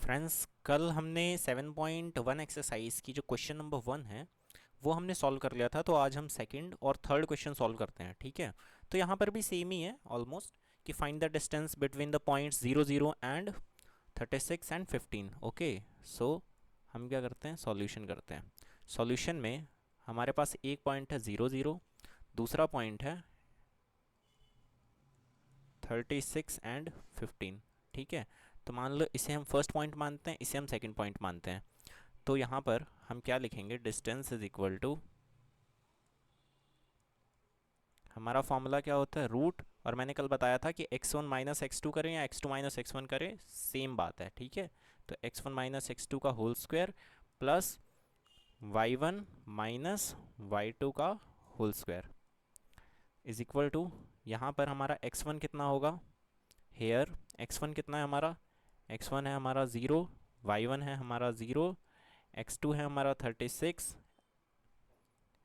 Friends, कल हमने 7.1 exercise की जो क्वेश्चन नंबर 1 है वो हमने सॉल्व कर लिया था। तो आज हम सेकंड और थर्ड क्वेश्चन सॉल्व करते हैं। ठीक है, तो यहाँ पर भी सेम ही है ऑलमोस्ट, कि find the distance between the points 0 0 and 36 and 15। Okay, so हम क्या करते हैं, सॉल्यूशन करते हैं। सॉल्यूशन में हमारे पास एक पॉइंट है 0 0, दूसरा पॉइंट है 36 एंड 15। ठीक है, तो मान लो इसे हम फर्स्ट पॉइंट मानते हैं, इसे हम सेकंड पॉइंट मानते हैं। तो यहाँ पर हम क्या लिखेंगे, डिस्टेंस इज इक्वल टू, हमारा फॉर्मूला क्या होता है, रूट। और मैंने कल बताया था कि x1 माइनस एक्स टू करें या x2 माइनस एक्स वन करें, सेम बात है। ठीक है, तो x1 माइनस एक्स टू का whole square plus y1 minus y2 का whole square is equal to, यहाँ पर हमारा x1 कितना होगा, हेयर x1 कितना है हमारा, x1 है हमारा 0, y1 है हमारा 0, x2 है हमारा 36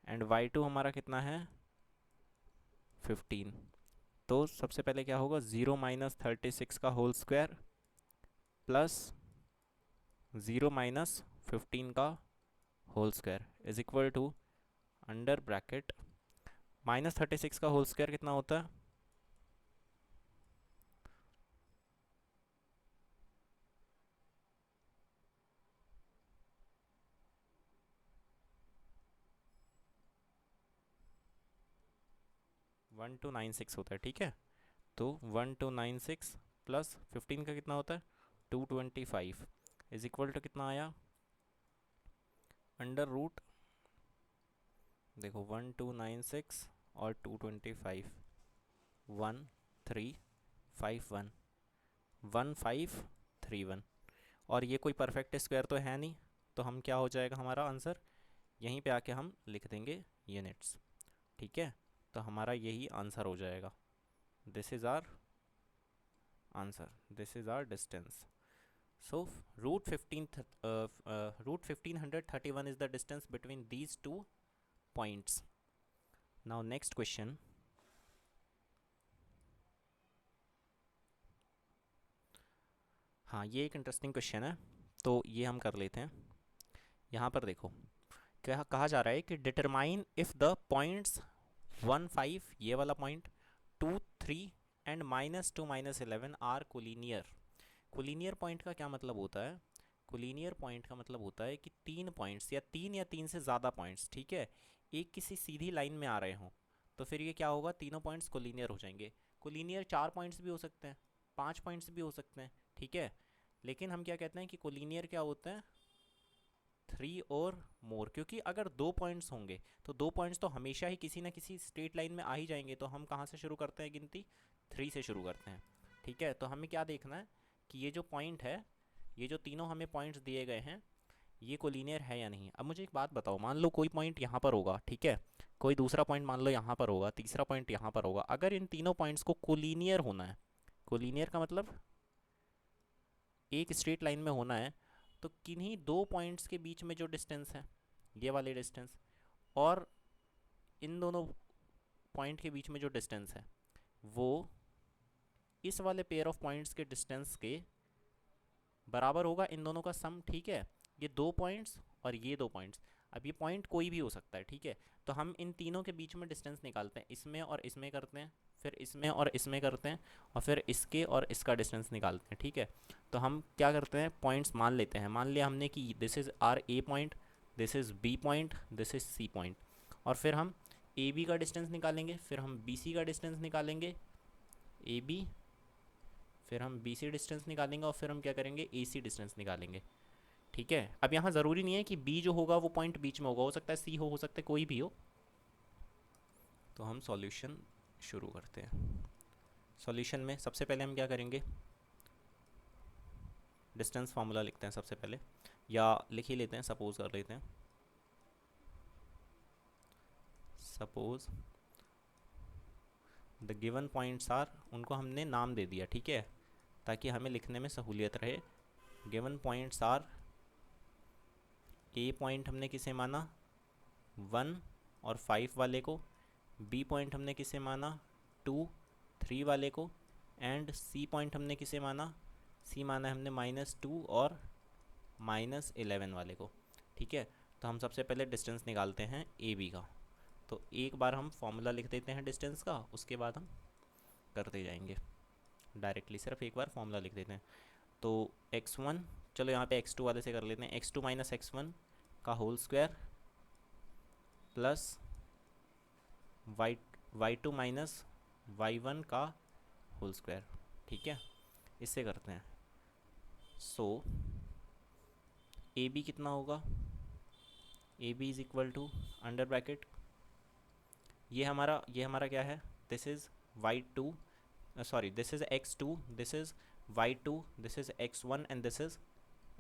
एंड y2 हमारा कितना है 15। तो सबसे पहले क्या होगा, 0 माइनस 36 का होल स्क्वायर प्लस 0 माइनस 15 का whole square is equal to, under bracket -36 का होल स्क्वायर कितना होता है, 1296 होता है। ठीक है, तो 1296 प्लस 15 का कितना होता है 225 इज इक्वल टू कितना आया, अंडर रूट, देखो 1296 और 225, 1351, 1531। और ये कोई परफेक्ट स्क्वायर तो है नहीं, तो हम क्या हो जाएगा हमारा आंसर, यहीं पे आके हम लिख देंगे यूनिट्स। ठीक है, तो हमारा यही आंसर हो जाएगा। This is our answer, this is our distance. So root 1531 is the distance between these two points. Now next question. हाँ, ये एक इंटरेस्टिंग क्वेश्चन है, तो ये हम कर लेते हैं। यहाँ पर देखो क्या कहा जा रहा है कि डिटरमाइन इफ़ द पॉइंट्स 1 5, ये वाला point, 2 3 and -2 -11 are collinear. Collinear point का क्या मतलब होता है, कोलिनियर पॉइंट का मतलब होता है कि तीन पॉइंट्स या तीन से ज़्यादा पॉइंट्स, ठीक है, एक किसी सीधी लाइन में आ रहे हों, तो फिर ये क्या होगा, तीनों पॉइंट्स कोलिनियर हो जाएंगे। कोलिनियर 4 पॉइंट्स भी हो सकते हैं, 5 पॉइंट्स भी हो सकते हैं। ठीक है, लेकिन हम क्या कहते हैं कि कोलिनियर क्या होते हैं, 3 और मोर, क्योंकि अगर 2 पॉइंट्स होंगे तो 2 पॉइंट्स तो हमेशा ही किसी ना किसी स्ट्रेट लाइन में आ ही जाएंगे। तो हम कहाँ से शुरू करते हैं गिनती, 3 से शुरू करते हैं। ठीक है, तो हमें क्या देखना है कि ये जो पॉइंट है, ये जो तीनों हमें पॉइंट्स दिए गए हैं, ये कोलिनियर है या नहीं। अब मुझे एक बात बताओ, मान लो कोई पॉइंट यहाँ पर होगा, ठीक है, कोई दूसरा पॉइंट मान लो यहाँ पर होगा, तीसरा पॉइंट यहाँ पर होगा। अगर इन तीनों पॉइंट्स को कोलिनियर होना है, कोलिनियर का मतलब एक स्ट्रेट लाइन में होना है, तो किन्हीं 2 पॉइंट्स के बीच में जो डिस्टेंस है, ये वाले डिस्टेंस, और इन दोनों पॉइंट के बीच में जो डिस्टेंस है, वो इस वाले पेयर ऑफ पॉइंट्स के डिस्टेंस के बराबर होगा, इन दोनों का सम। ठीक है, ये 2 पॉइंट्स और ये 2 पॉइंट्स, अब ये पॉइंट कोई भी हो सकता है। ठीक है, तो हम इन तीनों के बीच में डिस्टेंस निकालते हैं, इसमें और इसमें करते हैं, फिर इसमें और इसमें करते हैं, और फिर इसके और इसका डिस्टेंस निकालते हैं। ठीक है, तो हम क्या करते हैं, पॉइंट्स मान लेते हैं। मान लिया हमने कि this is our A point, this is B point, this is C point, और फिर हम ए बी का डिस्टेंस निकालेंगे, फिर हम बी सी का डिस्टेंस निकालेंगे, ए बी, फिर हम बी सी डिस्टेंस निकालेंगे, और फिर हम क्या करेंगे, ए सी डिस्टेंस निकालेंगे। ठीक है, अब यहाँ ज़रूरी नहीं है कि बी जो होगा वो पॉइंट बीच में होगा, हो सकता है सी हो सकता है कोई भी हो। तो हम सॉल्यूशन शुरू करते हैं। सॉल्यूशन में सबसे पहले हम क्या करेंगे, डिस्टेंस फार्मूला लिखते हैं सबसे पहले, या लिख ही लेते हैं, सपोज कर लेते हैं। Suppose the given points are, उनको हमने नाम दे दिया, ठीक है, ताकि हमें लिखने में सहूलियत रहे। Given points are, A point हमने किसे माना, 1 और 5 वाले को, बी पॉइंट हमने किसे माना, 2 3 वाले को, एंड सी पॉइंट हमने किसे माना, सी माना है हमने -2 और -11 वाले को। ठीक है, तो हम सबसे पहले डिस्टेंस निकालते हैं ए बी का। तो एक बार हम फॉर्मूला लिख देते हैं डिस्टेंस का, उसके बाद हम करते जाएंगे डायरेक्टली, सिर्फ एक बार फॉर्मूला लिख देते हैं। तो x1, चलो यहाँ पे x2 वाले से कर लेते हैं, x2 माइनस x1 का whole square plus y2 minus y1 का होल स्क्वायर। ठीक है, इससे करते हैं। सो ए बी कितना होगा, A B is equal to under bracket, ये हमारा क्या है, this is y2, sorry this is x2, this is y2, this is x1 and this is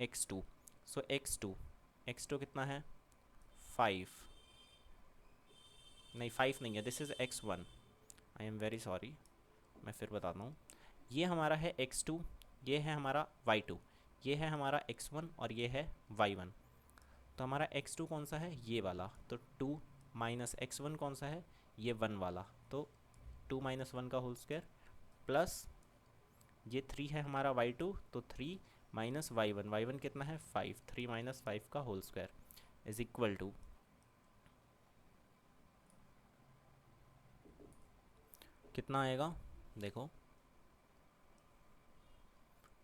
x2। So x2 कितना है 5, नहीं 5 नहीं है, this is x1, I am very sorry, मैं फिर बताता हूँ। ये हमारा है x2, ये है हमारा y2, ये है हमारा x1 और ये है y1। तो हमारा x2 कौन सा है, ये वाला, तो 2 माइनस x1 कौन सा है, ये 1 वाला, तो 2 माइनस 1 का होल स्क्वायर प्लस ये 3 है हमारा y2, तो 3 माइनस y1 कितना है 5, 3 माइनस 5 का whole square is equal to, कितना आएगा देखो,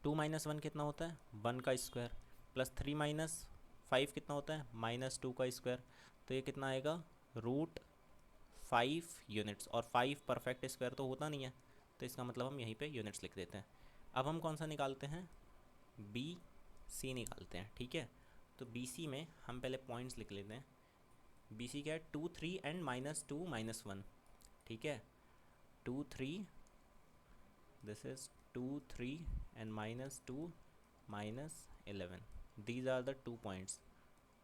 2 माइनस 1 कितना होता है 1 का स्क्वायर, प्लस 3 माइनस 5 कितना होता है -2 का स्क्वायर, तो ये कितना आएगा √5 यूनिट्स, और 5 परफेक्ट स्क्वायर तो होता नहीं है, तो इसका मतलब हम यहीं पे यूनिट्स लिख देते हैं। अब हम कौन सा निकालते हैं, बी सी निकालते हैं। ठीक है, तो बी सी में हम पहले पॉइंट्स लिख लेते हैं। बी सी क्या है 2 3 एंड -2 -1। ठीक है, 2 3, this is 2 3 and -2 -11, these are the 2 points.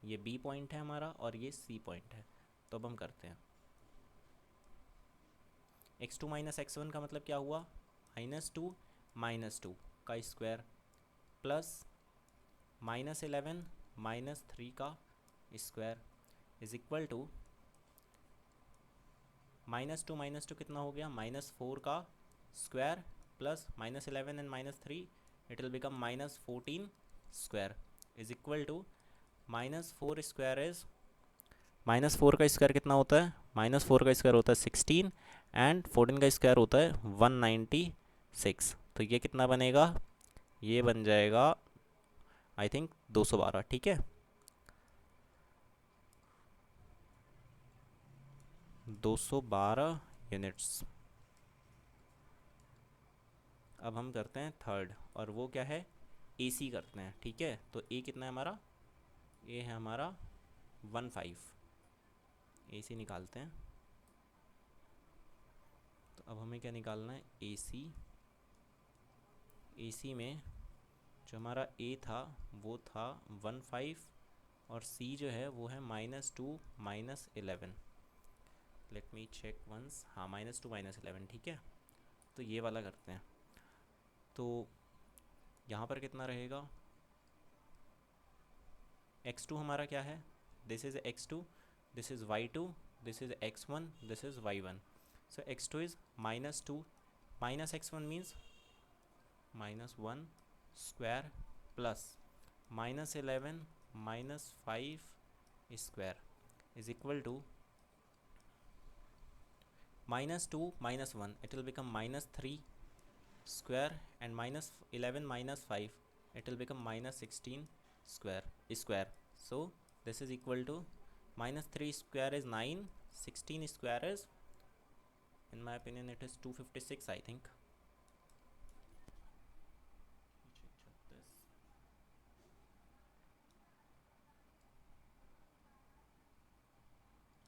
ये बी पॉइंट है हमारा और ये सी पॉइंट है। तो अब हम करते हैं, x2 माइनस x1 का मतलब क्या हुआ, -2 का स्क्वायर प्लस -11 -3 का स्क्वायर इज इक्वल टू -2 कितना हो गया -4 का square plus -11 and -3, it will become -14 square is equal to -4 square is, -4 का स्क्वायर कितना होता है, -4 का स्क्वायर होता है 16 एंड 14 का स्क्वायर होता है 196। तो ये कितना बनेगा, ये बन जाएगा आई थिंक 212। ठीक है, 212 यूनिट्स। अब हम करते हैं थर्ड, और वो क्या है AC करते हैं। ठीक है, तो A कितना है हमारा, ये है हमारा 15, AC निकालते हैं। तो अब हमें क्या निकालना है, AC में जो हमारा A था वो था 15 और C जो है वो है -2 -11। लेट मी चेक वंस, हाँ -2 -11। ठीक है, तो ये वाला करते हैं। तो यहाँ पर कितना रहेगा, x2 हमारा क्या है, this is x2, this is y2, this is x1, this is y1। So x2 is -2 minus x1 means -1 square plus -11 -5 square is equal to -2 -1, it will become -3 square, and -11 -5, it will become -16 square. So this is equal to -3 square is 9, 16 square is, in my opinion it is 256 I think.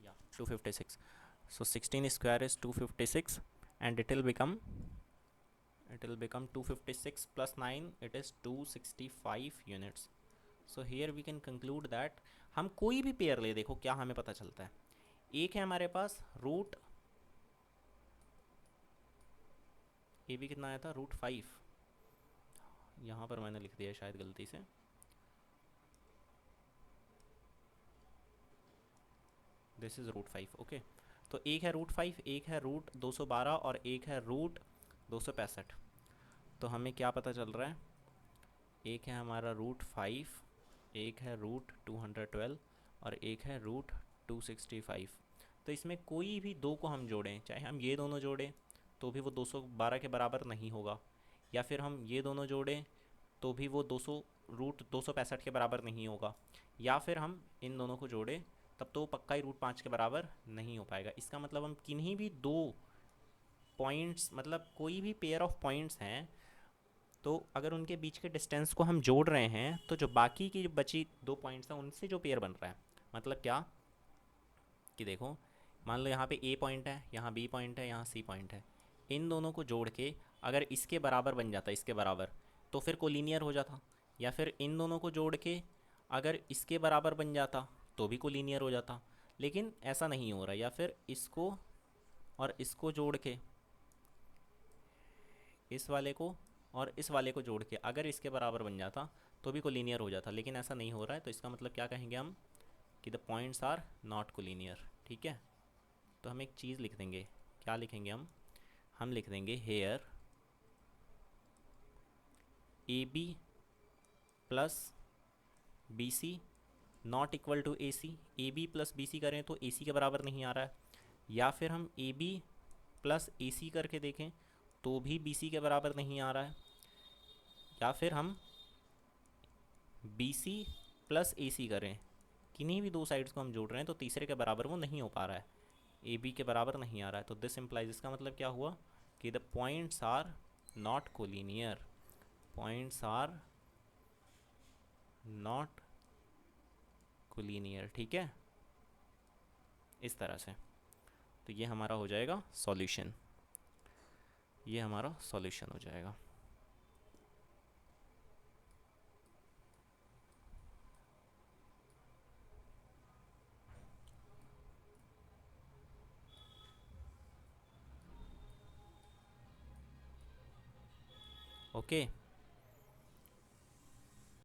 Yeah, 256. So 16 square is 256 and it will become 256 plus 9, it is 265 units. So here we can conclude that, हम कोई भी pair ले, देखो क्या हमें पता चलता है, एक है हमारे पास रूट ए बी कितना आया था √5, यहाँ पर मैंने लिख दिया शायद गलती से, दिस इज़ √5। ओके, तो एक है √5, एक है √212 और एक है √265। तो हमें क्या पता चल रहा है, एक है हमारा √5 एक है √212 और एक है √265। तो इसमें कोई भी दो को हम जोड़ें, चाहे हम ये दोनों जोड़ें तो भी वो 212 के बराबर नहीं होगा, या फिर हम ये दोनों जोड़ें तो भी वो 265 के बराबर नहीं होगा, या फिर हम इन दोनों को जोड़ें तब तो वो पक्का ही √5 के बराबर नहीं हो पाएगा। इसका मतलब हम किन्हीं भी दो पॉइंट्स, मतलब कोई भी पेयर ऑफ पॉइंट्स हैं, तो अगर उनके बीच के डिस्टेंस को हम जोड़ रहे हैं तो जो बाकी की जो बची दो पॉइंट्स हैं उनसे जो पेयर बन रहा है, मतलब क्या कि देखो, मान लो यहाँ पे ए पॉइंट है, यहाँ बी पॉइंट है, यहाँ सी पॉइंट है, इन दोनों को जोड़ के अगर इसके बराबर बन जाता, इसके बराबर, तो फिर कोलिनियर हो जाता, या फिर इन दोनों को जोड़ के अगर इसके बराबर बन जाता तो भी कोलिनियर हो जाता। लेकिन ऐसा नहीं हो रहा, या फिर इसको और इसको जोड़ के, इस वाले को और इस वाले को जोड़ के अगर इसके बराबर बन जाता तो भी कोलिनियर हो जाता, लेकिन ऐसा नहीं हो रहा है। तो इसका मतलब क्या कहेंगे हम कि the points are not collinear. ठीक है, तो हम एक चीज़ लिख देंगे, क्या लिखेंगे हम लिख देंगे here A B plus B C not equal to A C. A B plus B C करें तो ए सी के बराबर नहीं आ रहा है, या फिर हम ए बी प्लस ए सी करके देखें तो भी बी सी के बराबर नहीं आ रहा है, या फिर हम बी सी प्लस ए सी करें, किन्हीं भी दो साइड्स को हम जोड़ रहे हैं तो तीसरे के बराबर वो नहीं हो पा रहा है, ए बी के बराबर नहीं आ रहा है। तो दिस इम्प्लाइज, इसका मतलब क्या हुआ कि the points are not collinear, points are not collinear. ठीक है, इस तरह से। तो ये हमारा हो जाएगा सॉल्यूशन, ये हमारा सॉल्यूशन हो जाएगा। ओके।